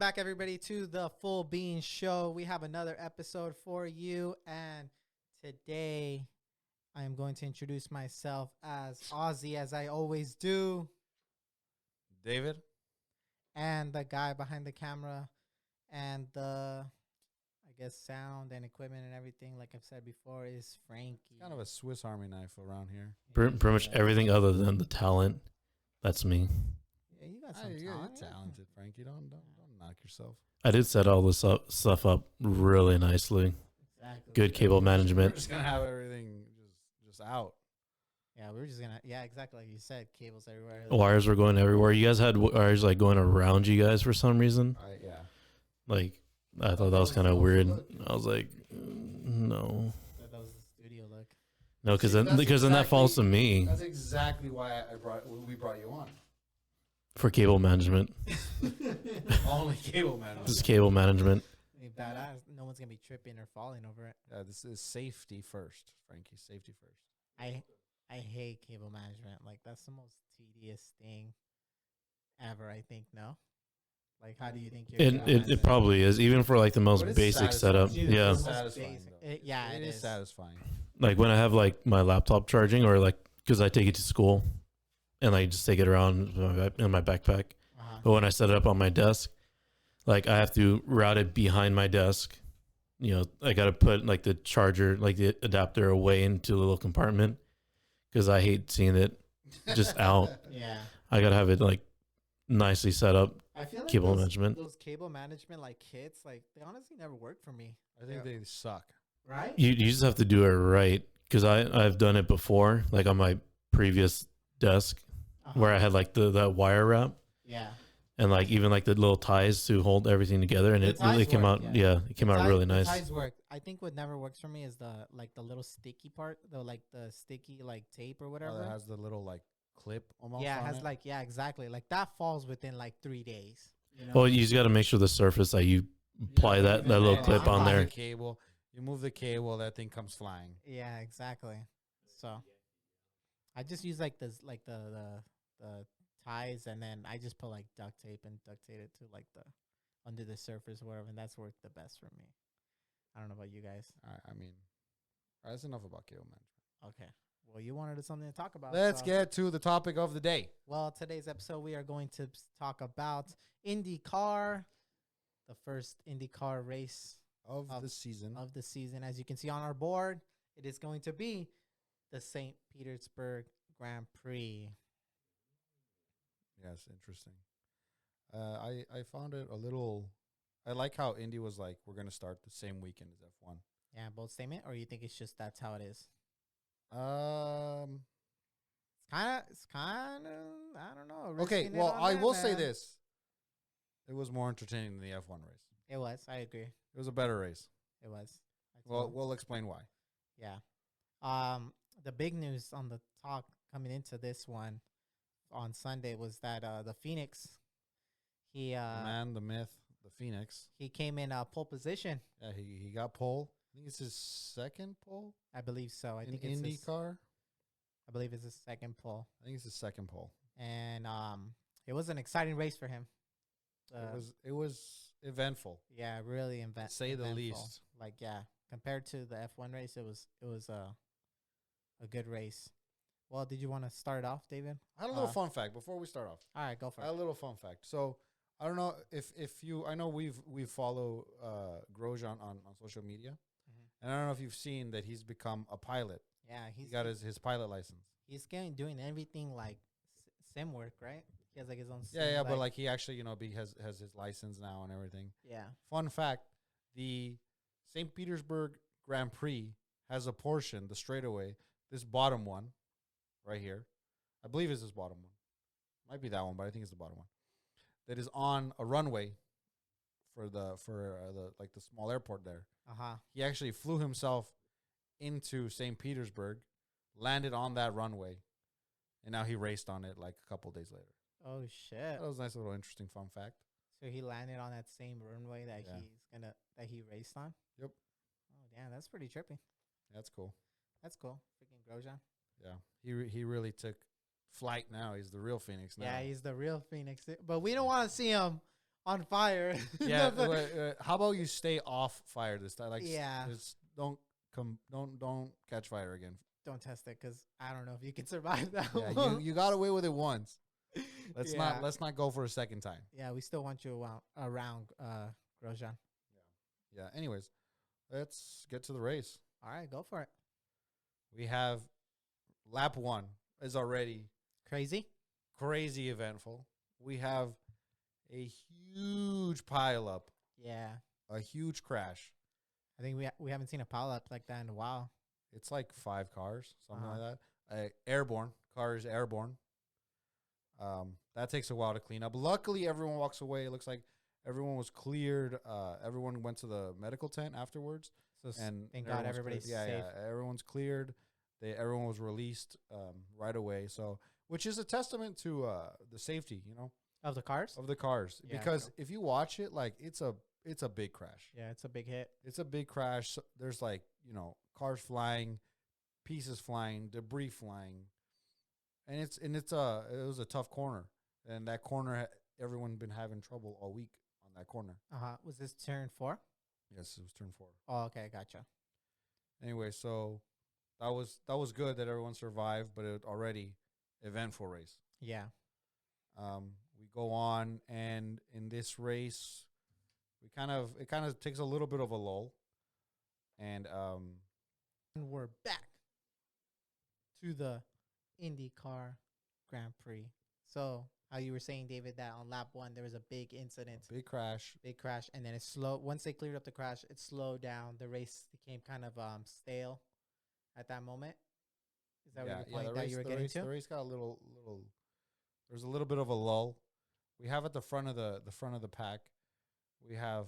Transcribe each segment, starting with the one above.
Back, everybody, to the Full Bean Show. We have another episode for you, and today I am going to introduce myself as Ozzy, as I always do, David. and the guy behind the camera and the, I guess, sound and equipment and everything, like I've said before, is Frankie. Kind of a Swiss Army knife around here. Pretty much everything other than the talent. That's me. Yeah, you got some You're talent. talented, Frankie. Don't knock yourself. I did set all this stuff up really nicely. Exactly. Good cable We're management. just gonna have everything just out. Yeah, we were just gonna. Yeah, exactly like you said, cables everywhere. Wires were going everywhere. You guys had wires like going around you guys for some reason. Yeah. Like I thought that was kind of weird. I was like, no, That was the studio look. no, because See, then that falls to me That's exactly why we brought you on. for cable management. Only cable man. Just cable management. Badass. No one's gonna be tripping or falling over it. Yeah, this is safety first, Frankie. Safety first. I hate cable management. Like, that's the most tedious thing ever, I think. No, like, how do you think you're It probably is, even for like the most But it's basic satisfying. setup. Dude, Yeah, it's Satisfying, basic. though. It It is is. satisfying. like when I have like my laptop charging, or like because I take it to school, and I just take it around in my backpack. But when I set it up on my desk, like I have to route it behind my desk. You know, I got to put like the charger, like the adapter away into the little compartment because I hate seeing it just out. Yeah, I got to have it like nicely set up. I feel like Cable management. those cable management like kits, like, they honestly never work for me. I think they suck. Right? You just have to do it right because I've done it before, like on my previous desk where I had like that wire wrap. Yeah. And like even like the little ties to hold everything together, and The it really ties came work, out. yeah. Yeah, it came out really The nice. ties work. I think what never works for me is the little sticky part, the sticky like tape or whatever. That has the little like clip almost. Yeah, it on has it. like, yeah, exactly. Like, that falls within like 3 days. You know? Well, you just got to make sure the surface that you apply Yeah, that even little then, clip you on move there. the cable. You move the cable, that thing comes flying. Yeah, exactly. So I just use like the ties, and then I just put like duct tape and duct tape it to like the under the surface or whatever, and that's worked the best for me. I don't know about you guys. I mean, that's enough about cable management. Okay. Well, you wanted something to talk about. Let's so- get to the topic of the day. Well, today's episode we are going to talk about IndyCar, the first IndyCar race Of the season. of the season. As you can see on our board, it is going to be the St. Petersburg Grand Prix. Yes, interesting. I found it a little. I like how Indy was like, we're gonna start the same weekend as F1. Yeah, bold statement, or you think it's just that's how it is? Um. It's kind of, I don't know. Okay. risking it Well, on I that, will say man. this: it was more entertaining than the F1 race. It was. I agree. It was a better race. It was. Well, we'll explain why. Yeah. The big news on the talk coming into this one on Sunday was that the Phoenix, he The man, the myth, the Phoenix. he came in pole position. Yeah, he got pole. I think it's his second pole I believe so. I in think it's his, IndyCar. I believe it's his second pole, I think it's his second pole. and it was an exciting race for him. It was eventful. Yeah, really To say the eventful. least. Like, yeah, compared to the F1 race, it was a good race. Well, did you want to start off, David? I had a little fun fact before we start off. All right, go for I it. had a little fun fact. So I don't know if you. I know we follow Grosjean on social media, and I don't know if you've seen that he's become a pilot. Yeah, He got his pilot license. he's doing everything like sim work, right? He has like his own. Yeah, but like he actually has his license now and everything. yeah. Fun fact: the St. Petersburg Grand Prix has a portion, the straightaway, this bottom one, right here. I believe it's this bottom one. Might be that one, but I think it's the bottom one. That is on a runway for the like the small airport there. He actually flew himself into St. Petersburg, landed on that runway, and now he raced on it like a couple days later. Oh shit! That was a nice little interesting fun fact. So he landed on that same runway that Yeah. that he raced on. Yep. Oh damn, that's pretty trippy. That's cool. That's cool. Freaking Grosjean. Yeah, he really took flight now. He's the real Phoenix now. Yeah, he's the real Phoenix. But we don't want to see him on fire. Yeah. How about you stay off fire this time? Like, Yeah. just don't catch fire again. Don't test it because I don't know if you can survive that. Yeah, one. you got away with it once. Let's Yeah. not go for a second time. Yeah, we still want you around Grosjean. Yeah. Anyways, let's get to the race. All right, go for it. We have lap 1 is already Crazy. crazy eventful. We have a huge pileup, Yeah, a huge crash. I think we haven't seen a pile up like that in a while. It's like 5 cars, something Uh-huh. like that. Airborne. Car is airborne. That takes a while to clean up. Luckily, everyone walks away. It looks like everyone was cleared. Everyone went to the medical tent afterwards. So And thank God everyone's everybody's cleared. safe. Yeah, everyone's cleared. Everyone was released right away. So, which is a testament to the safety, Of the cars. of the cars. Yeah, Because true. if you watch it, like it's a big crash. Yeah, it's a big hit. It's a big crash. So there's like cars flying, pieces flying, debris flying, and it was a tough corner, and that corner everyone been having trouble all week on that corner. Was this turn 4? Yes, it was turn 4. Oh, okay, gotcha. Anyway, so that was good that everyone survived, but it already eventful race. Yeah. We go on, and in this race, it kind of takes a little bit of a lull, and And we're back to the IndyCar Grand Prix. So, how you were saying, David, that on lap 1 there was a big incident, big crash. and then it slowed. Once they cleared up the crash, it slowed down. The race became kind of stale at that moment. Is that what the point that you were getting to? The race got a little. There's a little bit of a lull. We have at the front of the pack, we have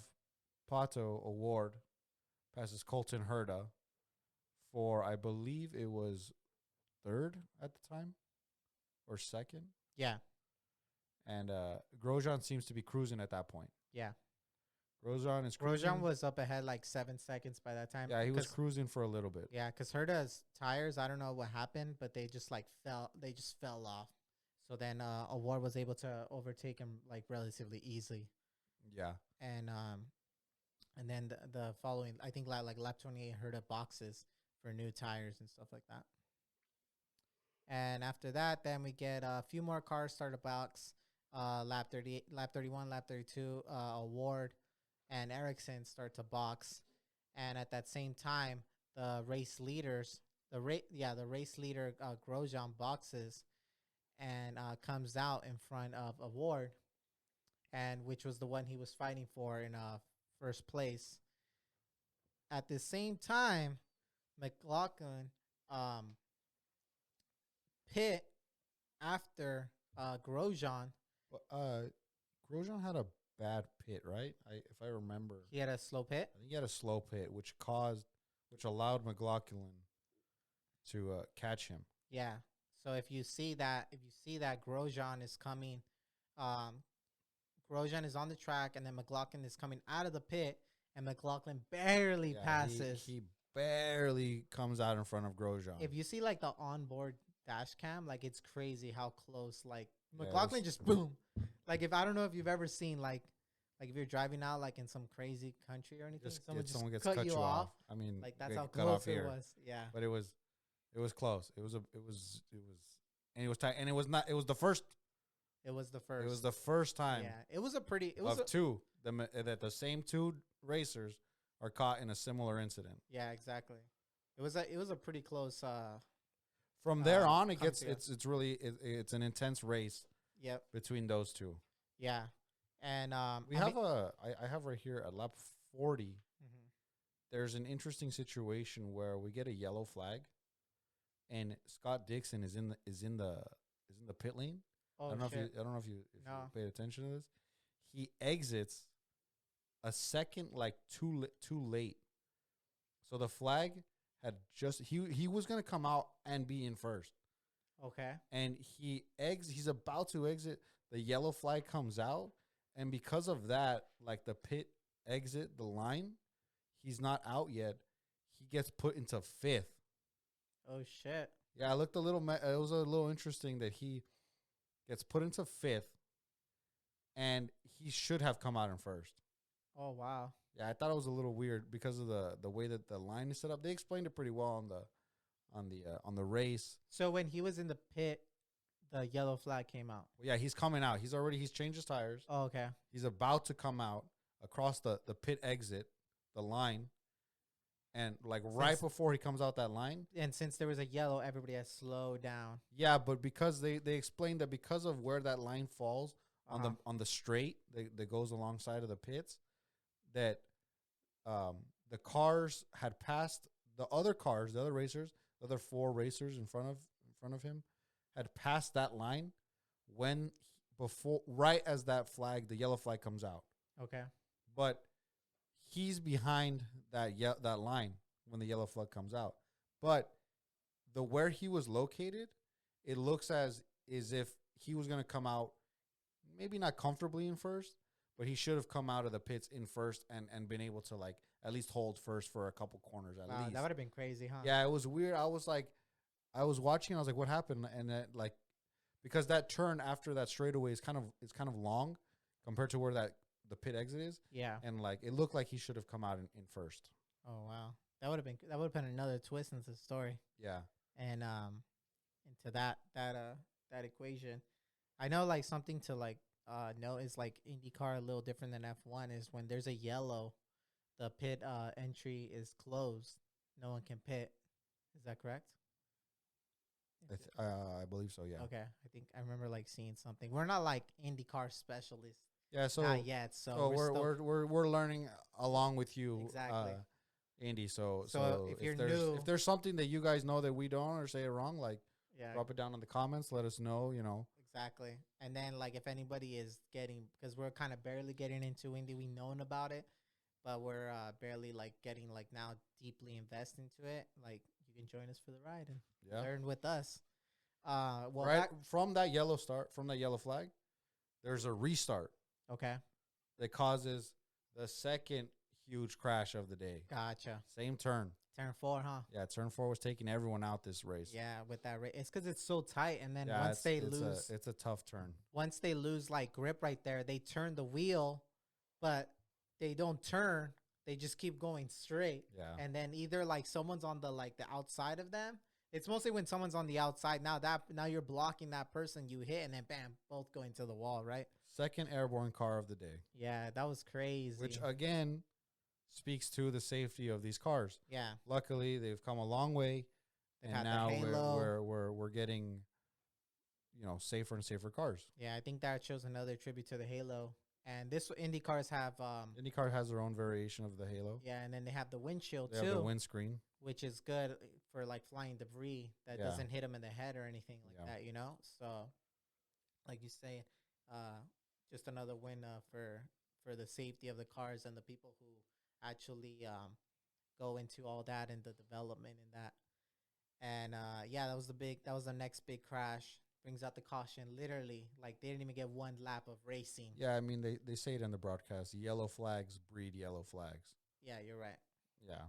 Pato Award passes Colton Herta for, I believe it was 3rd at the time or 2nd, Yeah, and Grosjean seems to be cruising at that point. yeah. Grosjean is cruising. Grosjean was up ahead like 7 seconds by that time. Yeah, he was 'Cause- cruising for a little bit. Yeah, because Herta's tires, I don't know what happened, but they just fell off. So then Award was able to overtake him like relatively easily. Yeah. And then the following, I think like lap 28, Herta boxes for new tires and stuff like that. And after that, then we get a few more cars start a box. Lap 38, lap 31, lap 32, Award and Ericsson start to box. And at that same time, the race leaders, the race leader Grosjean boxes and comes out in front of Award, and which was the one he was fighting for in first place. At the same time, McLaughlin pit after Grosjean. Grosjean had a bad pit, right? If I remember, He had a slow pit. I think he had a slow pit, which allowed McLaughlin to catch him. Yeah. So if you see that Grosjean is coming, Grosjean is on the track, and then McLaughlin is coming out of the pit, and McLaughlin barely passes. He barely comes out in front of Grosjean. If you see like the onboard dash cam, like it's crazy how close like Yeah, McLaughlin this- just boom. Like if I don't know if you've ever seen like if you're driving out like in some crazy country or anything, someone gets cut you off. I mean, Like that's get how cut off close it here. was. Yeah. But it was close. It was and it was tight. And it was not. It was the first. It was the first. It was the first time. Yeah. It was a pretty. It was of two that the same two racers are caught in a similar incident. Yeah, exactly. It was a pretty close. From there on, come it's really it's an intense race Yep. between those two. Yeah. And I have right here at lap 40. mhm. There's an interesting situation where we get a yellow flag, and Scott Dixon is in the pit lane. Oh, I don't know shit. if you No. paid attention to this. He exits a second like too late. So the flag had just he was gonna come out and be in first, Okay. and he's about to exit. The yellow flag comes out, and because of that, like the pit exit the line, he's not out yet. He gets put into fifth. Oh shit. Yeah, I looked a little. It was a little interesting that he gets put into fifth, and he should have come out in first. Oh wow. Yeah, I thought it was a little weird because of the way that the line is set up. They explained it pretty well on the race. So when he was in the pit, the yellow flag came out. Well, yeah, he's coming out. He's changed his tires. Oh, okay. He's about to come out across the pit exit, the line, and like right before he comes out that line. And since there was a yellow, everybody has slowed down. Yeah, but because they explained that because of where that line falls on the straight that goes alongside of the pits, that the cars had passed the other cars, the other racers, the other 4 racers in front of him had passed that line right as that flag, the yellow flag comes out. Okay. But he's behind that line when the yellow flag comes out. But where he was located, it looks as if he was going to come out, maybe not comfortably in first, but he should have come out of the pits in first and been able to like at least hold first for a couple corners at least. That would have been crazy, huh? Yeah, it was weird. I was watching, I was like, what happened? And like, because that turn after that straightaway is kind of long compared to where the pit exit is. Yeah. And like, it looked like he should have come out in first. Oh wow. That would have been another twist into the story. Yeah. And into that equation. I know like something to like know is like IndyCar a little different than F1 is when there's a yellow, the pit entry is closed. No one can pit. Is that correct? I believe so. Yeah. Okay. I think I remember like seeing something. We're not like IndyCar specialists. Yeah. So not yet. So we're learning along with you. Exactly. Indy. So if there's something that you guys know that we don't or say it wrong, like drop it down in the comments. Let us know. Exactly. And then like if anybody is because we're kind of barely getting into Indy, we known about it, but we're barely like getting like now deeply invest into it. Like you can join us for the ride and learn with us. From that yellow flag, there's a restart. Okay. That causes the second huge crash of the day. Gotcha. Same turn. Turn 4, huh? Yeah, turn 4 was taking everyone out this race. Yeah, with that race. It's because it's so tight. And then once they lose. It's a tough turn. Once they lose, like, grip right there, they turn the wheel, but they don't turn. They just keep going straight. Yeah. And then either, like, someone's on the outside of them. It's mostly when someone's on the outside. Now you're blocking that person you hit, and then, bam, both go into the wall, right? Second airborne car of the day. Yeah, that was crazy. Which, again, speaks to the safety of these cars. Yeah. Luckily, they've come a long way, and now we're getting, safer and safer cars. Yeah, I think that shows another tribute to the Halo. And this IndyCars have IndyCar has their own variation of the Halo. Yeah, and then they have the windshield they too. Have the windscreen, which is good for like flying debris that doesn't hit them in the head or anything like that. So, like you say, just another win for the safety of the cars and the people who actually go into all that and the development in that. And that was the next big crash. Brings out the caution. Literally, like they didn't even get one lap of racing. Yeah, I mean they say it in the broadcast. Yellow flags breed yellow flags. Yeah, you're right. Yeah.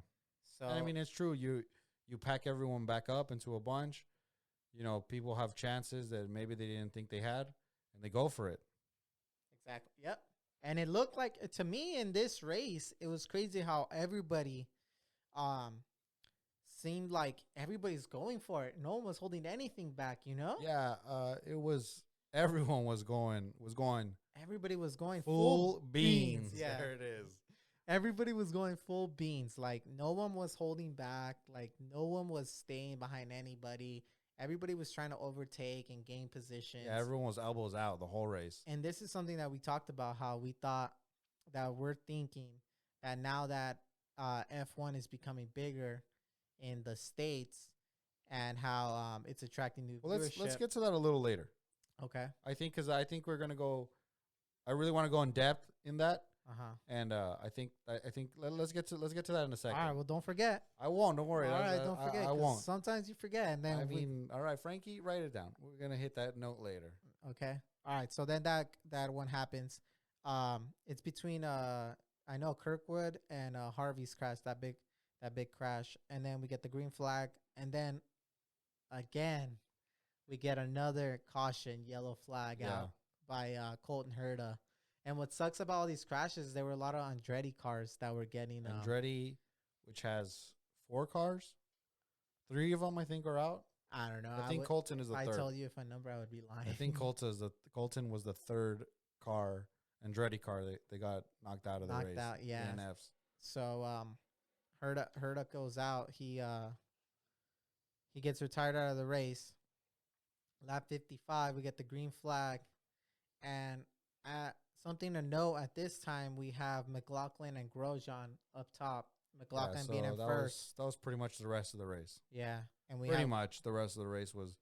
So and I mean it's true. You pack everyone back up into a bunch. People have chances that maybe they didn't think they had, and they go for it. Exactly. Yep. And it looked like, to me in this race, it was crazy how everybody seemed like everybody's going for it. No one was holding anything back, Yeah, it was everyone was going. Everybody was going full beans. Yeah. There it is. Everybody was going full beans. Like no one was holding back. Like no one was staying behind anybody. Everybody was trying to overtake and gain positions. Yeah, everyone was elbows out the whole race. And this is something that we talked about, how we thought that we're thinking that now that F1 is becoming bigger in the States and how it's attracting new viewership. Let's get to that a little later. Okay. I think we're going to go, I really want to go in depth in that. And I think let's get to that in a second. All right. Well, don't forget. I won't. Don't worry. All right. Don't forget. I won't. Sometimes you forget, and then all right, Frankie, write it down. We're gonna hit that note later. Okay. All right. So then that one happens. It's between I know Kirkwood and Harvey's crash, that big crash, and then we get the green flag, and then again we get another caution yellow flag out by Colton Herta. And what sucks about all these crashes, there were a lot of Andretti cars that were getting Andretti, which has 4 cars, 3 of them I think are out. I don't know. I think Colton is the I third. told you if a number, I would be lying. I think Colton was the 3rd car, Andretti car. They got knocked out of the race. Knocked out, yeah. DNFs. So Herta goes out. He gets retired out of the race. Lap 55, we get the green flag, and something to note at this time, we have McLaughlin and Grosjean up top. McLaughlin being in first. That was pretty much the rest of the race. Yeah, and Pretty much the rest of the race was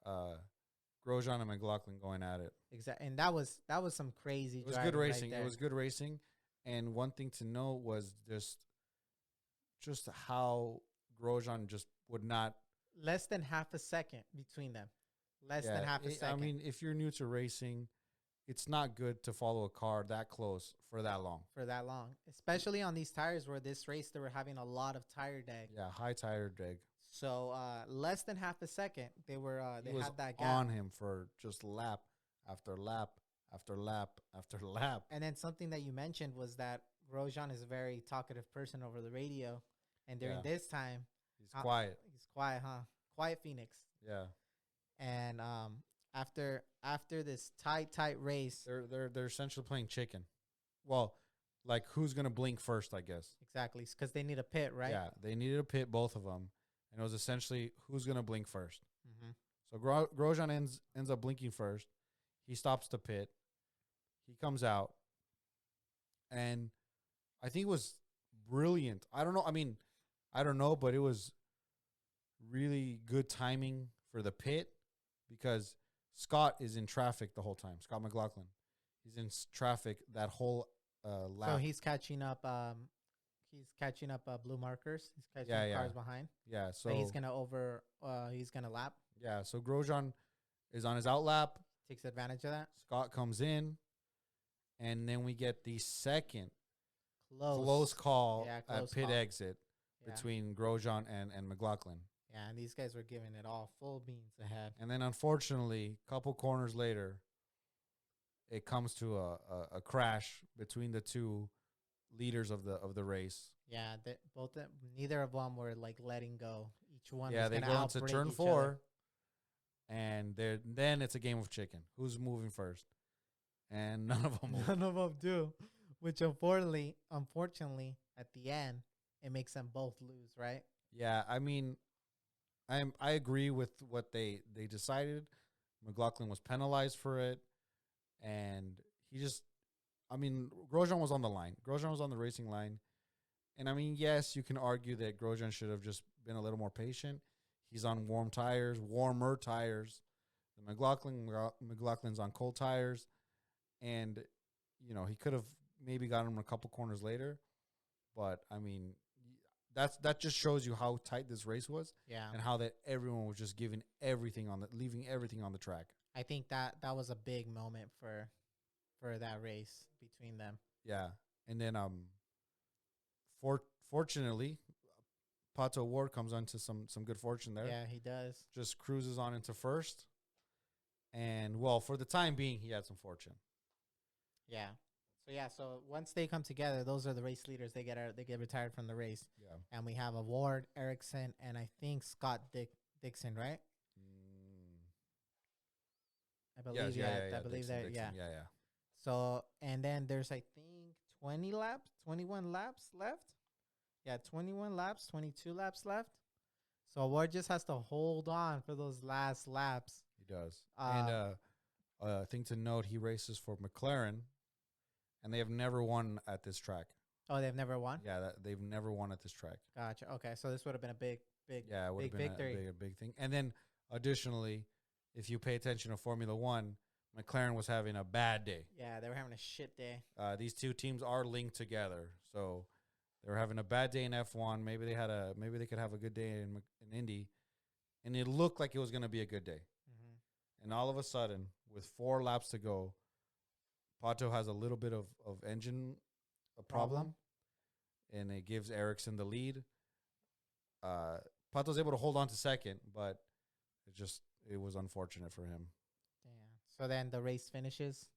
Grosjean and McLaughlin going at it. Exactly, and that was some crazy. It was good racing. It was good racing, and one thing to note was just how Grosjean just would not. Less than half a second between them. Less than half a second. I mean, if you're new to racing, it's not good to follow a car that close for that long. Especially on these tires where this race they were having a lot of tire drag. Yeah, high tire drag. So less than half a second they were they had that gap on him for just lap after lap after lap after lap. And then something that you mentioned was that Grosjean is a very talkative person over the radio, and during this time he's quiet. He's quiet, huh? Quiet Phoenix. Yeah. And after this tight race, they're essentially playing chicken. Well, like who's gonna blink first? I guess exactly, because they need a pit, right? Yeah, they needed a pit, both of them, and it was essentially who's gonna blink 1st. Mm-hmm. So Grosjean ends up blinking first. He stops the pit. He comes out, and I think it was brilliant. I don't know. I mean, I don't know, but it was really good timing for the pit. Because Scott is in traffic the whole time. Scott McLaughlin, he's in traffic that whole lap. So he's catching up. Blue markers. He's catching up cars behind. Yeah. So he's gonna He's gonna lap. Yeah. So Grosjean is on his out lap. Takes advantage of that. Scott comes in, and then we get the second close call close at pit call. exit between Grosjean and McLaughlin. Yeah, and these guys were giving it all full beans ahead. And then, unfortunately, a couple corners later, it comes to a crash between the two leaders of the race. Yeah, neither of them were like letting go. Each one. Yeah, was they go into turn 4, and then it's a game of chicken. Who's moving first? And none of them move. None of them do. Which unfortunately, at the end, it makes them both lose, right? Yeah, I mean. I agree with what they decided. McLaughlin was penalized for it, and Grosjean was on the line. Grosjean was on the racing line, and I mean, yes, you can argue that Grosjean should have just been a little more patient. He's on warmer tires. The McLaughlin's on cold tires, and he could have maybe gotten him a couple corners later, but I mean. That just shows you how tight this race was, and how that everyone was just leaving everything on the track. I think that was a big moment for that race between them. Yeah, and then fortunately, Pato Ward comes onto some good fortune there. Yeah, he does. Just cruises on into first, and for the time being, he had some fortune. Yeah. So once they come together, those are the race leaders. They get retired from the race. Yeah. And we have a Ward, Ericsson, and I think Scott Dixon, right? I believe. I believe that. Yeah. So and then there's I think 21 laps left. Yeah, 21 laps, 22 laps left. So Ward just has to hold on for those last laps. He does. And a thing to note, he races for McLaren. And they have never won at this track. Oh, they've never won? Yeah, they've never won at this track. Gotcha. Okay, so this would have been a big victory. A big thing. And then, additionally, if you pay attention to Formula One, McLaren was having a bad day. Yeah, they were having a shit day. These two teams are linked together, so they were having a bad day in F1. Maybe they could have a good day in Indy, and it looked like it was going to be a good day. Mm-hmm. And all of a sudden, with 4 laps to go. Pato has a little bit of engine problem, and it gives Ericsson the lead. Pato's able to hold on to second, but it was unfortunate for him. Yeah. So then the race finishes,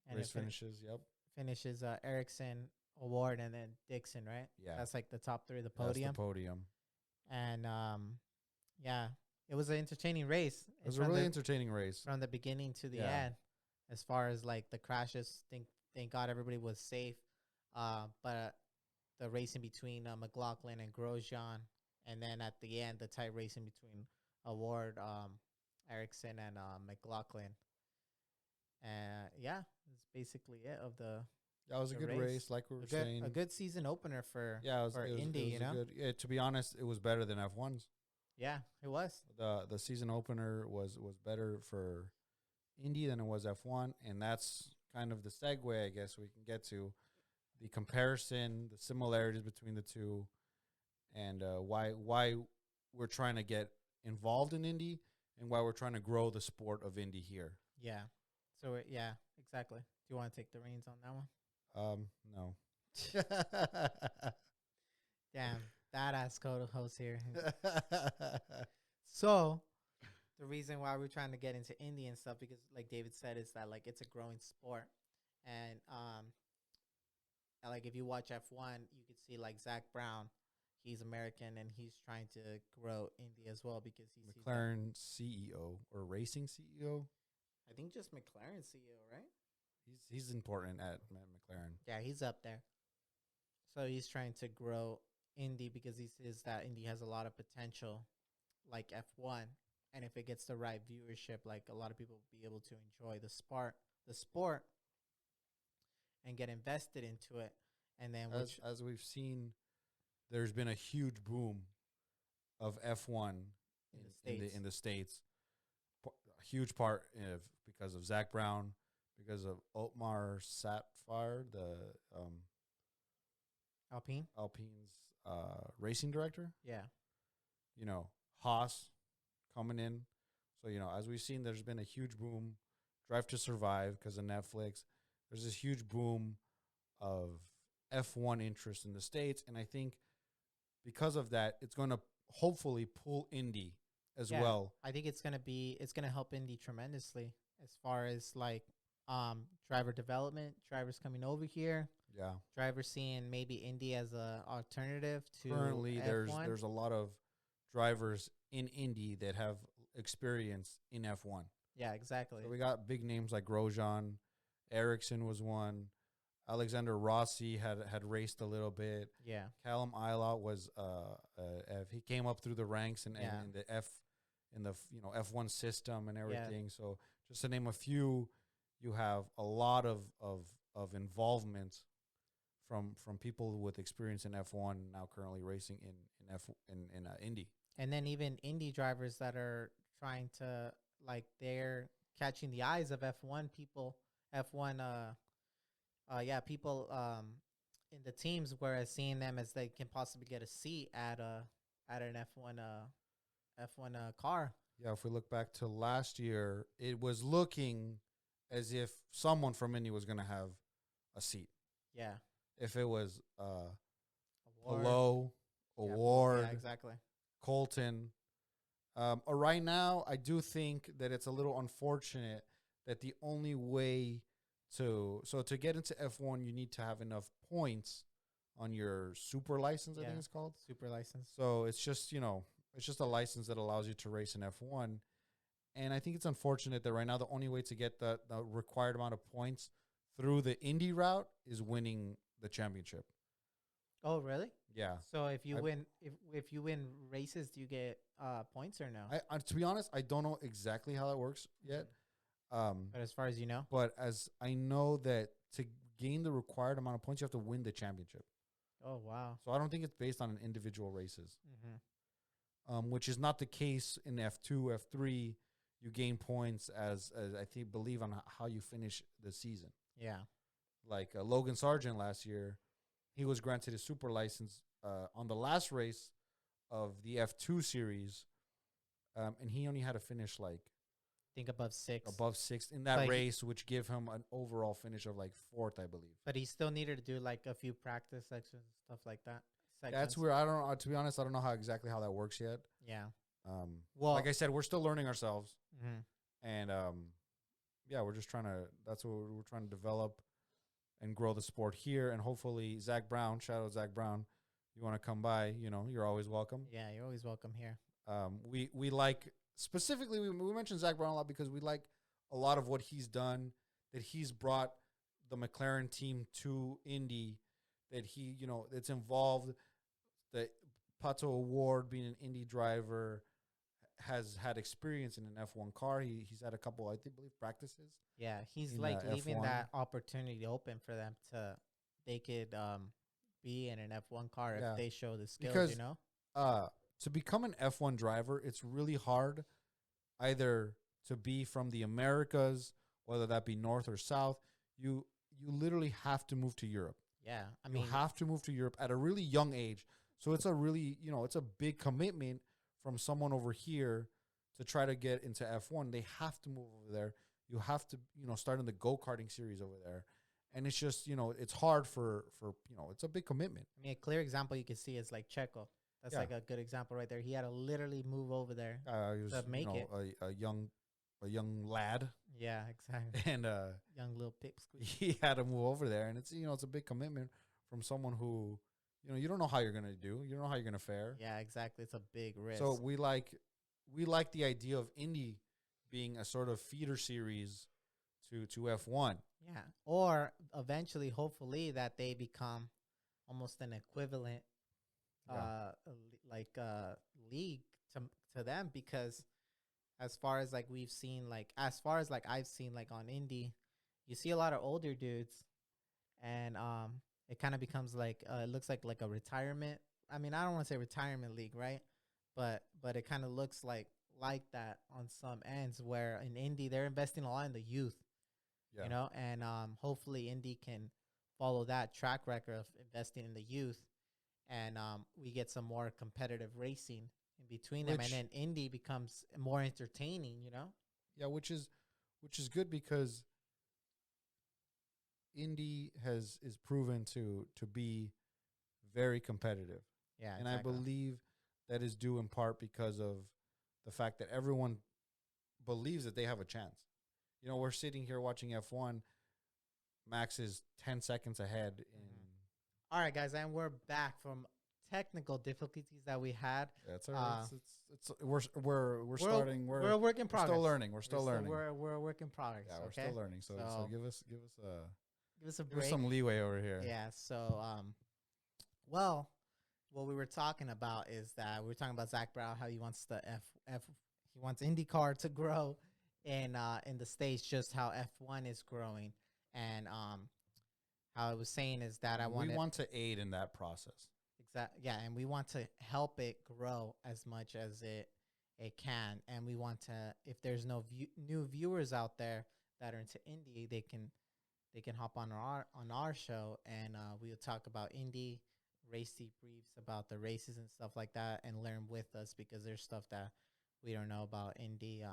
And Race it fin- finishes. Yep. finishes Ericsson, Award, and then Dixon, right? Yeah. That's like the top three of the That's podium. the podium. And yeah, it was an entertaining race. It was a really entertaining race from the beginning to the Yeah. end. As far as like the crashes, thank God everybody was safe. But the racing between McLaughlin and Grosjean, and then at the end, the tight racing between Award, Ericsson, and McLaughlin. And yeah, that's basically it of the That was a the good race, like we were saying. a good season opener for Yeah, for Indy, you know. Yeah, to be honest, it was better than F1's. Yeah, it was. The season opener was better for Indy than it was F1, and that's kind of the segue, I guess, we can get to the comparison, the similarities between the two, and why we're trying to get involved in Indy and why we're trying to grow the sport of Indy here. Yeah. So yeah, exactly. Do you want to take the reins on that one? No. Damn, badass co-host here. So, the reason why we're trying to get into Indy and stuff, because like David said, is that like it's a growing sport, and like if you watch F1, you could see like Zach Brown, he's American and he's trying to grow Indy as well because he's McLaren CEO or racing CEO. I think just McLaren CEO, right? He's important at McLaren. Yeah, he's up there. So he's trying to grow Indy because he says that Indy has a lot of potential, like F1, and if it gets the right viewership, like a lot of people will be able to enjoy the sport, and get invested into it. And then as we've seen, there's been a huge boom of F1 in the States. A huge part of because of Zach Brown, because of Otmar Satfire, the Alpine's racing director. Yeah. You know, Haas coming in. So, you know, as we've seen, there's been a huge boom. Drive to Survive because of Netflix. There's this huge boom of F1 interest in the States. And I think because of that, it's going to hopefully pull Indy as well. I think it's going to help Indy tremendously as far as like driver development, drivers coming over here. Yeah. Drivers seeing maybe Indy as a alternative to currently F1. there's a lot of drivers in Indy that have experience in F1. Yeah, exactly. So we got big names like Grosjean, Ericsson was one, Alexander Rossi had raced a little bit. Yeah. Callum Ilott was he came up through the ranks and in the F1 system and everything. Yeah. So just to name a few, you have a lot of involvement from people with experience in F1 now currently racing in Indy. And then even Indy drivers that are trying to they're catching the eyes of F1 people, people in the teams, whereas seeing them as they can possibly get a seat at an F1 car. Yeah, if we look back to last year, it was looking as if someone from Indy was going to have a seat. Yeah. If it was Award, yeah, exactly. Colton. Right now, I do think that it's a little unfortunate that the only way to get into F1, you need to have enough points on your super license, I think it's called. Super license. So it's just, it's just a license that allows you to race in F1. And I think it's unfortunate that right now the only way to get the required amount of points through the Indy route is winning the championship. Oh, really? Yeah. So if you win races, do you get points or no? I to be honest, I don't know exactly how that works yet. But as far as you know? But as I know that to gain the required amount of points, you have to win the championship. Oh, wow. So I don't think it's based on an individual races, mm-hmm. Which is not the case in F2, F3. You gain points as I believe on how you finish the season. Yeah. Like Logan Sargent last year, he was granted his super license on the last race of the F2 series, and he only had to finish above six. Above sixth in that race, which gave him an overall finish of fourth, I believe. But he still needed to do a few practice sections, stuff like that. That's where I don't know. To be honest, I don't know exactly how that works yet. Yeah. Well, like I said, we're still learning ourselves, mm-hmm. and yeah, we're just trying to. That's what we're trying to develop and grow the sport here. And hopefully, Zach Brown, shout out Zach Brown, you want to come by? You're always welcome. Yeah, you're always welcome here. We like specifically we mentioned Zach Brown a lot because we like a lot of what he's done. That he's brought the McLaren team to Indy. That it's involved. The Pato Award, being an Indy driver, has had experience in an F1 car. He's had a couple, I believe, practices. Yeah, he's in, like leaving F1. that opportunity open for them they could be in an F1 car if they show the skills, Because, you know? To become an F1 driver, it's really hard either to be from the Americas, whether that be North or South. You literally have to move to Europe. Yeah, You have to move to Europe at a really young age. So it's a really, it's a big commitment from someone over here to try to get into F1. They have to move over there. You have to, start in the go-karting series over there. And it's just, it's hard for it's a big commitment. I mean, a clear example you can see is like Checo. That's like a good example right there. He had to literally move over there He was, to make it. A young lad. Yeah, exactly. And young little pipsqueak. he had to move over there. And it's, it's a big commitment from someone who, you don't know how you're going to do. You don't know how you're going to fare. Yeah, exactly. It's a big risk. So we like the idea of Indy being a sort of feeder series to F1. Yeah. Or eventually, hopefully, that they become almost an equivalent league to them, because as far as like we've seen, like as far as like I've seen like on Indy, you see a lot of older dudes, and it kind of becomes like it looks like a retirement. I mean, I don't want to say retirement league, right? But it kind of looks like that on some ends, where in Indy they're investing a lot in the youth, and hopefully Indy can follow that track record of investing in the youth, and we get some more competitive racing in between them, and then Indy becomes more entertaining, Yeah, which is good, because Indy is proven to be very competitive. Yeah, and exactly. I believe that is due in part because of the fact that everyone believes that they have a chance. We're sitting here watching F1. Max is 10 seconds ahead. All right, guys, and we're back from technical difficulties that we had. That's all right. We're starting. We're a work in progress. Still learning. We're still learning. We're a work in progress. Yeah, we're still learning. So give us a break. some leeway over here. Yeah. So well, what we were talking about is that we were talking about Zach Brown, how he wants he wants IndyCar to grow in the States, just how F1 is growing, and how I was saying is that we want to aid in that process. Exactly. Yeah, and we want to help it grow as much as it can, and we want to, if there's no new viewers out there that are into Indy, they can hop on our show, and we'll talk about Indy, race debriefs about the races and stuff like that, and learn with us, because there's stuff that we don't know about Indy.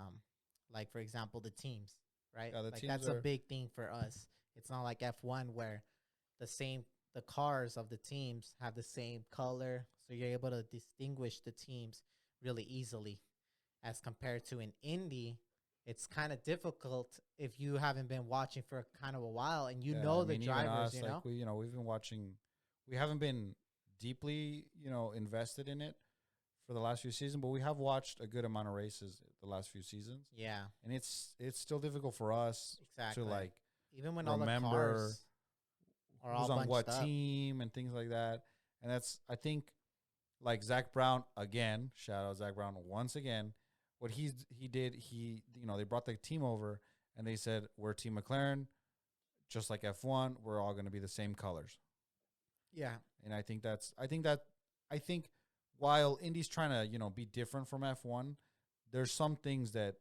Like for example, the teams, right? Yeah, that's a big thing for us. It's not like F1 where the cars of the teams have the same color, so you're able to distinguish the teams really easily, as compared to in Indy. It's kind of difficult if you haven't been watching for kind of a while, and the drivers. We've been watching. We haven't been deeply, invested in it for the last few seasons, but we have watched a good amount of races the last few seasons. Yeah, and it's still difficult for us to like even when remember all the cars are who's all on what up. team and things like that. And that's, I think, like Zach Brown again. Shout out Zach Brown once again. What he did, they brought the team over and they said, we're Team McLaren, just like F1. We're all going to be the same colors. Yeah, and I think while Indy's trying to be different from F1, there's some things that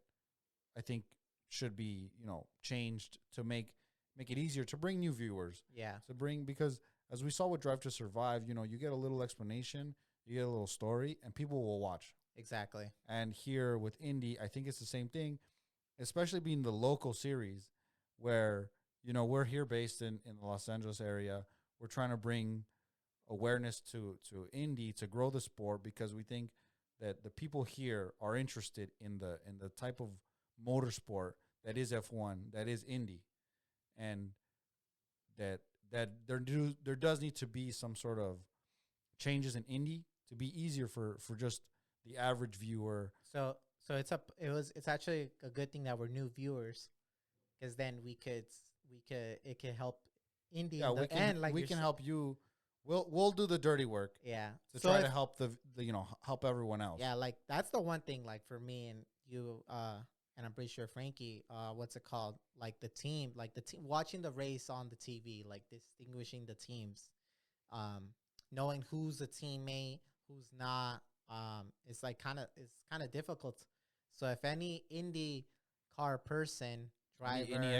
I think should be changed to make it easier to bring new viewers. Yeah, because as we saw with Drive to Survive, you get a little explanation, you get a little story, and people will watch. Exactly. And here with Indy, I think it's the same thing, especially being the local series where, we're here based in the Los Angeles area. We're trying to bring awareness to Indy to grow the sport, because we think that the people here are interested in the type of motorsport that is F1, that is Indy, and that there does need to be some sort of changes in Indy to be easier for just the average viewer. So it's actually a good thing that we're new viewers, because then it could help Indy Yeah, in the end. Like we can help you. We'll do the dirty work Yeah. to So try to if- help the help everyone else. Yeah, like that's the one thing, like for me and you, and I'm pretty sure Frankie, what's it called? Like the team, watching the race on the TV, like distinguishing the teams, knowing who's a teammate, who's not, it's kind of difficult. So if any Indy car person, driver, Any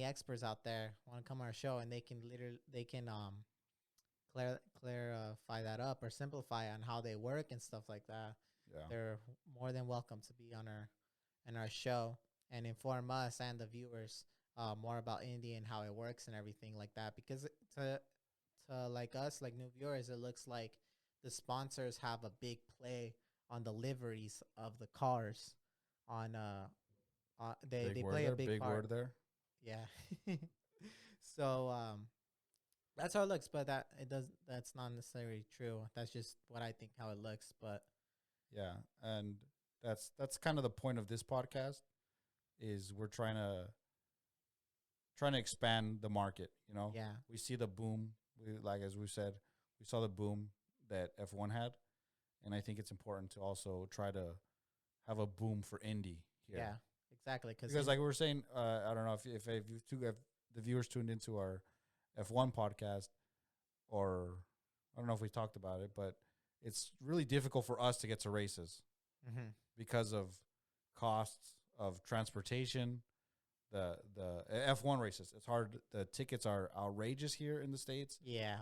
experts out there want to come on our show, and they can clarify that up or simplify on how they work and stuff like that, Yeah. they're more than welcome to be on our show and inform us and the viewers more about Indy and how it works and everything like that. Because to like us, like new viewers, it looks like the sponsors have a big play on the liveries of the cars. They play a big big part. word there. Yeah. So that's how it looks, but that's not necessarily true. That's just what I think how it looks. But Yeah, and that's kind of the point of this podcast, is we're trying to expand the market. yeah, We see the boom. As we said, we saw the boom that F1 had, and I think it's important to also try to have a boom for Indy here. yeah, exactly. Because like we were saying, I don't know if the viewers tuned into our F1 podcast, or I don't know if we talked about it, but it's really difficult for us to get to races mm-hmm. because of costs of transportation. The F1 races, it's hard. The tickets are outrageous here in the States. Yeah.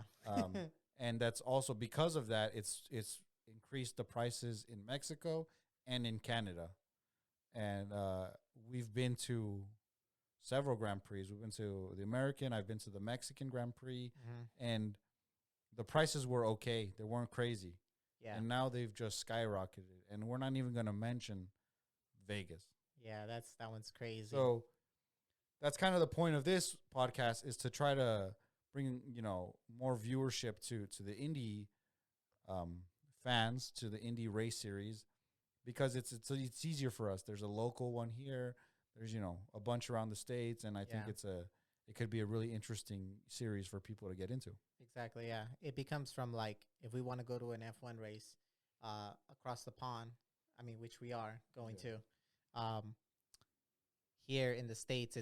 And that's also because of that, it's increased the prices in Mexico and in Canada. And we've been to several Grand Prix. We've been to the American. I've been to the Mexican Grand Prix. Mm-hmm. And the prices were okay. They weren't crazy. Yeah. And now they've just skyrocketed. And we're not even going to mention Vegas. Yeah, that one's crazy. So that's kind of the point of this podcast, is to try to bring, more viewership to the Indy fans, to the Indy race series, because it's easier for us. There's a local one here. There's, a bunch around the States, and I think it could be a really interesting series for people to get into. Exactly, yeah. It becomes from, like, if we want to go to an F1 race across the pond, I mean, which we are going to, here in the States,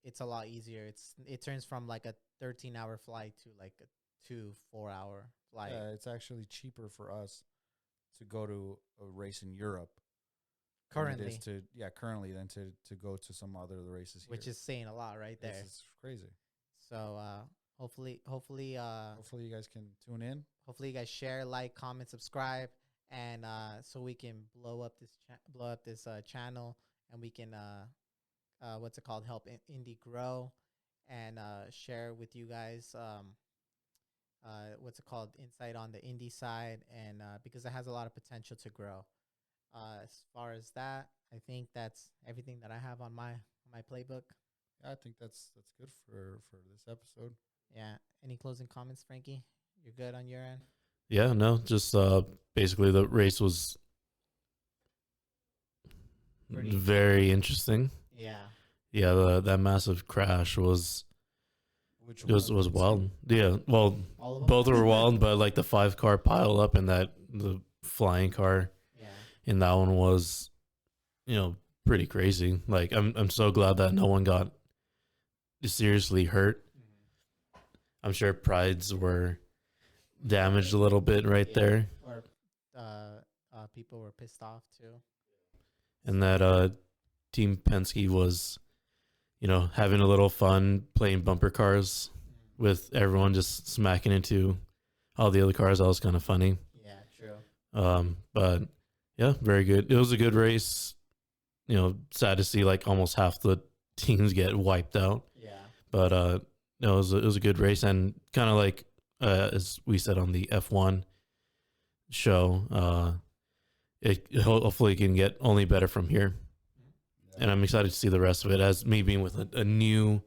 it's a lot easier. It turns from like a 13-hour flight to like a 2-4 hour flight. Yeah, it's actually cheaper for us to go to a race in Europe Currently, currently than to go to some other races here. which is saying a lot right there. It's crazy. So hopefully Hopefully you guys can tune in. hopefully you guys share, like, comment, subscribe, and so we can blow up this channel, and we can help Indy grow, and share with you guys insight on the Indy side, and because it has a lot of potential to grow. As far as that, I think that's everything that I have on my playbook. Yeah, I think that's good for this episode. Yeah. Any closing comments, Frankie? You're good on your end? Yeah, no, just basically the race was very interesting. Yeah. Yeah, that massive crash was wild. Yeah, well, All of them? both were wild, but like the 5-car pile up and the flying car, Yeah. and that one was, pretty crazy. Like I'm so glad that no one got seriously hurt. I'm sure prides were damaged a little bit right there, Or people were pissed off too. and that Team Penske was, having a little fun playing bumper cars with everyone just smacking into all the other cars. That was kind of funny. Yeah, true. But yeah, very good. It was a good race. Sad to see like almost half the teams get wiped out. Yeah. But no, it was a good race, and kind of like as we said on the F1 show, it hopefully can get only better from here. and I'm excited to see the rest of it as me being with a new,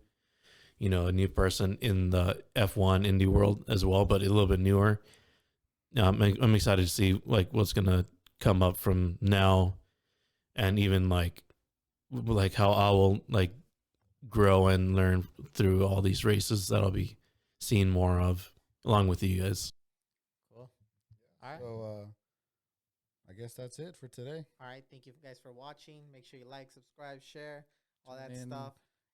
a new person in the F1 Indy world as well, but a little bit newer. I'm excited to see like what's gonna come up from now, and even like how I will like grow and learn through all these races that I'll be seeing more of along with you guys. Cool. All right. So I guess that's it for today. All right. Thank you guys for watching. Make sure you like, subscribe, share, all Tune that in stuff.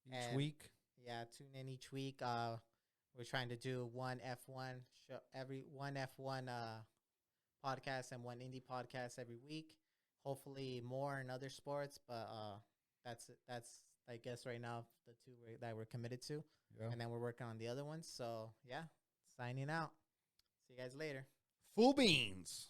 Each And week. yeah, tune in each week. We're trying to do one F1 show one F1 podcast and one indie podcast every week. Hopefully more in other sports, but that's I guess right now the two that we're committed to, Yeah. and then we're working on the other ones. So yeah, signing out. See you guys later. Full beans.